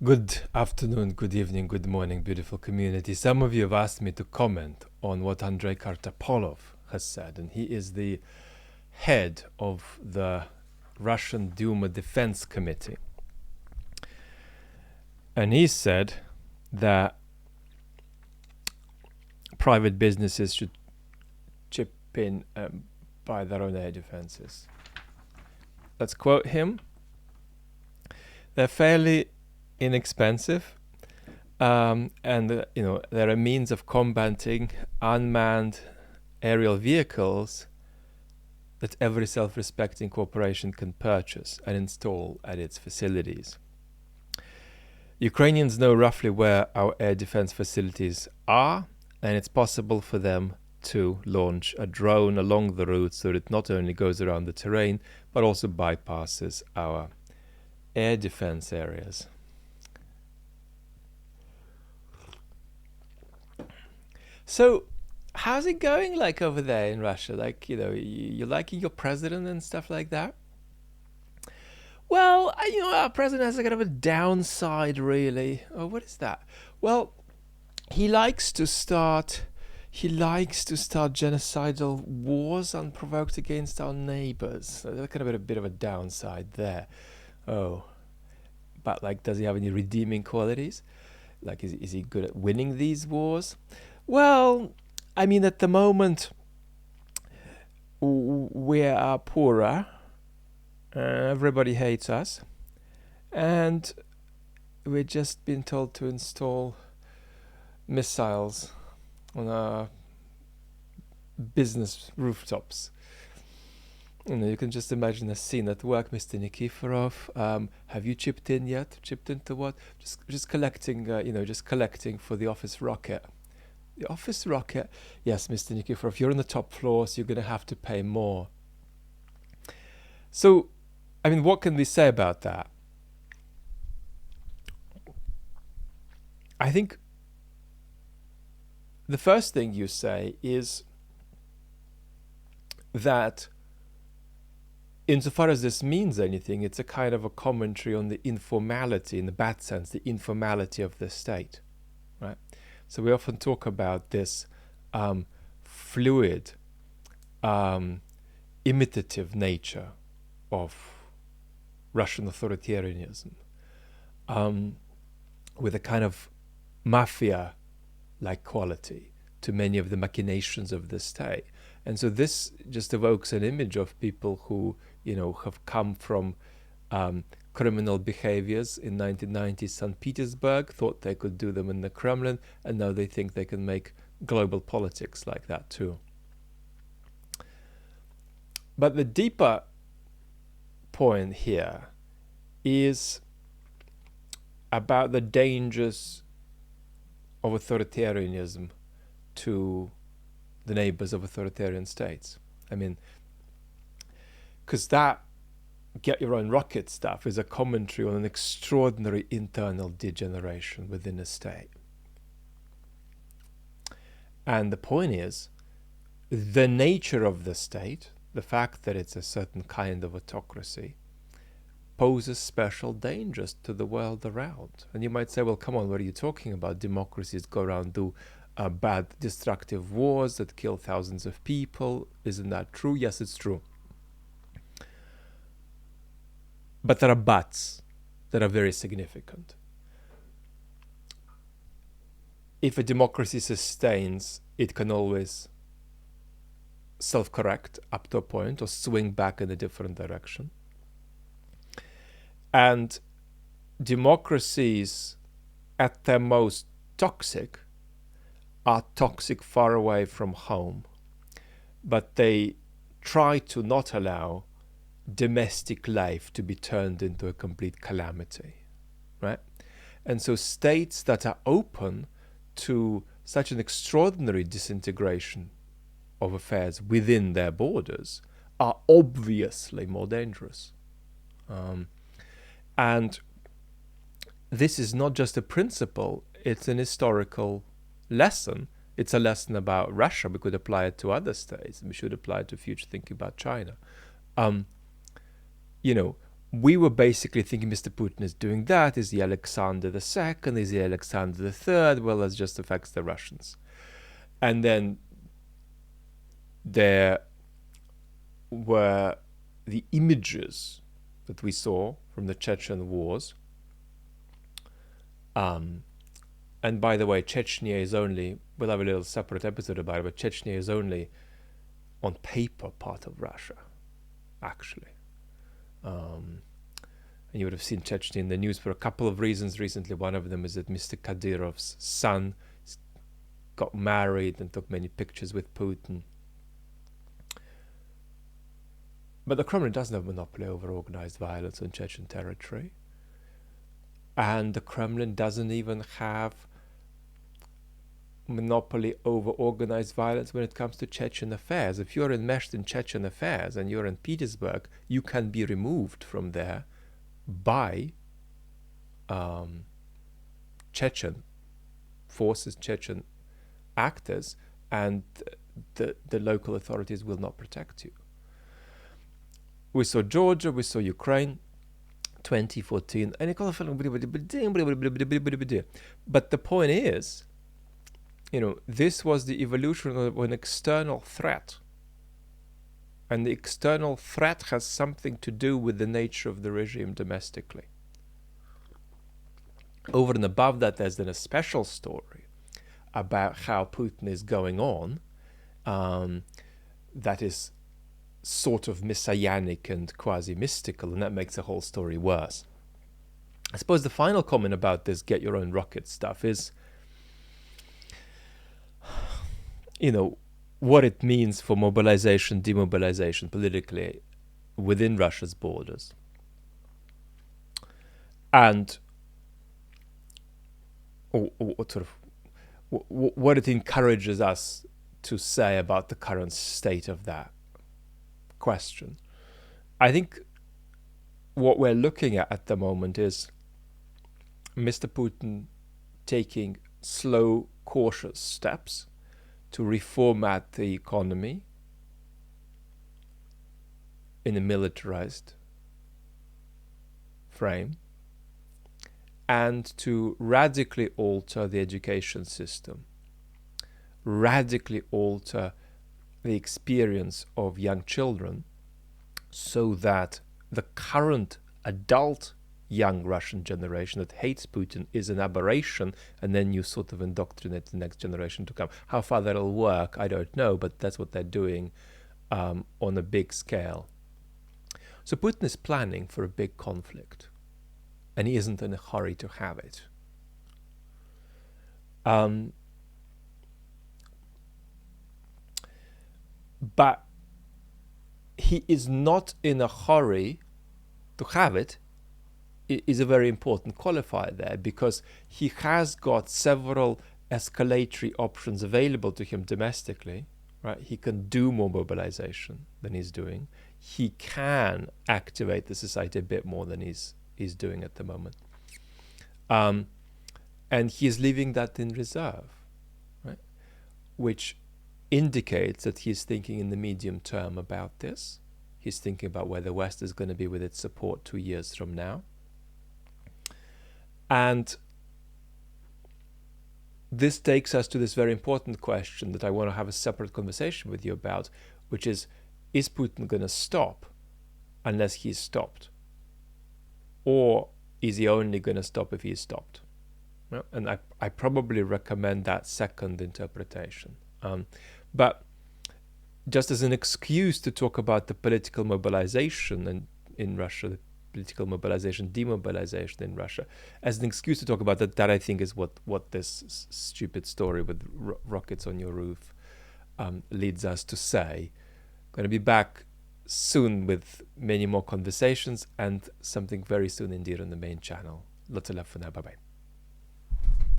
Good afternoon, good evening, good morning, beautiful community. Some of you have asked me to comment on what Andrei Kartapolov has said, and he is the head of the Russian Duma Defense Committee. And he said that private businesses should chip in buy their own air defenses. Let's quote him. They're fairly inexpensive, and they're a means of combating unmanned aerial vehicles that every self-respecting corporation can purchase and install at its facilities. Ukrainians know roughly where our air defense facilities are, and it's possible for them to launch a drone along the route so that it not only goes around the terrain but also bypasses our air defense areas. So, how's it going like over there in Russia? Like, you liking your president and stuff like that? Well, our president has a kind of a downside, really. Oh, what is that? Well, he likes to start genocidal wars unprovoked against our neighbors. So there's kind of a bit of a downside there. Oh, but like, does he have any redeeming qualities? Like, is he good at winning these wars? Well, I mean, at the moment, we are poorer. Everybody hates us. And we've just been told to install missiles on our business rooftops. You can just imagine a scene at work, Mr. Nikiforov. Have you chipped in yet? Chipped into what? Just collecting, just collecting for the office rocket. The office rocket? Yes, Mr. Nikiforov, you're on the top floor, so you're going to have to pay more. So, I mean, what can we say about that? I think the first thing you say is that insofar as this means anything, it's a kind of a commentary on the informality, in the bad sense, the informality of the state, right? So we often talk about this fluid, imitative nature of Russian authoritarianism, with a kind of mafia-like quality to many of the machinations of the state. And so this just evokes an image of people who, have come from criminal behaviors in 1990s St. Petersburg, thought they could do them in the Kremlin, and now they think they can make global politics like that too. But the deeper point here is about the dangers of authoritarianism to the neighbors of authoritarian states. I mean, because that get your own rocket stuff is a commentary on an extraordinary internal degeneration within a state. And the point is, the nature of the state, the fact that it's a certain kind of autocracy, poses special dangers to the world around. And you might say, well, come on, what are you talking about? Democracies go around, do bad, destructive wars that kill thousands of people. Isn't that true? Yes, it's true. But there are buts that are very significant. If a democracy sustains, it can always self-correct up to a point or swing back in a different direction. And democracies at their most toxic are toxic far away from home, but they try to not allow domestic life to be turned into a complete calamity, right? And so states that are open to such an extraordinary disintegration of affairs within their borders are obviously more dangerous. And this is not just a principle, it's an historical lesson. It's a lesson about Russia. We could apply it to other states, and we should apply it to future thinking about China. we were basically thinking Mr. Putin is doing that. Is he Alexander II? Is he Alexander III? Well, that just affects the Russians. And then there were the images that we saw from the Chechen wars. And by the way, Chechnya is only, we'll have a little separate episode about it, but Chechnya is only on paper part of Russia, actually. And you would have seen Chechnya in the news for a couple of reasons recently. One of them is that Mr. Kadyrov's son got married and took many pictures with Putin. But the Kremlin doesn't have a monopoly over organized violence in Chechen territory. And the Kremlin doesn't even have monopoly over organized violence when it comes to Chechen affairs. If you're enmeshed in Chechen affairs and you're in Petersburg, you can be removed from there by Chechen forces, Chechen actors, and the local authorities will not protect you. We saw Georgia, we saw Ukraine, 2014, and but the point is, this was the evolution of an external threat. And the external threat has something to do with the nature of the regime domestically. Over and above that, there's then a special story about how Putin is going on that is sort of messianic and quasi-mystical, and that makes the whole story worse. I suppose the final comment about this get your own rocket stuff is, what it means for mobilization, demobilization politically within Russia's borders. And what it encourages us to say about the current state of that question. I think what we're looking at the moment is Mr. Putin taking slow, cautious steps to reformat the economy in a militarized frame and to radically alter the education system, radically alter the experience of young children so that the current adult young Russian generation that hates Putin is an aberration, and then you sort of indoctrinate the next generation to come. How far that'll work, I don't know, but that's what they're doing on a big scale. So Putin is planning for a big conflict, and he isn't in a hurry to have it. But he is not in a hurry to have it. It is a very important qualifier there, because he has got several escalatory options available to him domestically. Right? He can do more mobilization than he's doing. He can activate the society a bit more than he's doing at the moment. And he is leaving that in reserve, right? Which indicates that he's thinking in the medium term about this. He's thinking about where the West is going to be with its support 2 years from now. And this takes us to this very important question that I want to have a separate conversation with you about, which is Putin going to stop unless he's stopped? Or is he only going to stop if he's stopped? Well, and I probably recommend that second interpretation. But just as an excuse to talk about the political mobilization in Russia, the political mobilization, demobilization in Russia, as an excuse to talk about that I think is what this stupid story with rockets on your roof leads us to say. Going to be back soon with many more conversations and something very soon indeed on the main channel. Lots of love for now. Bye-bye.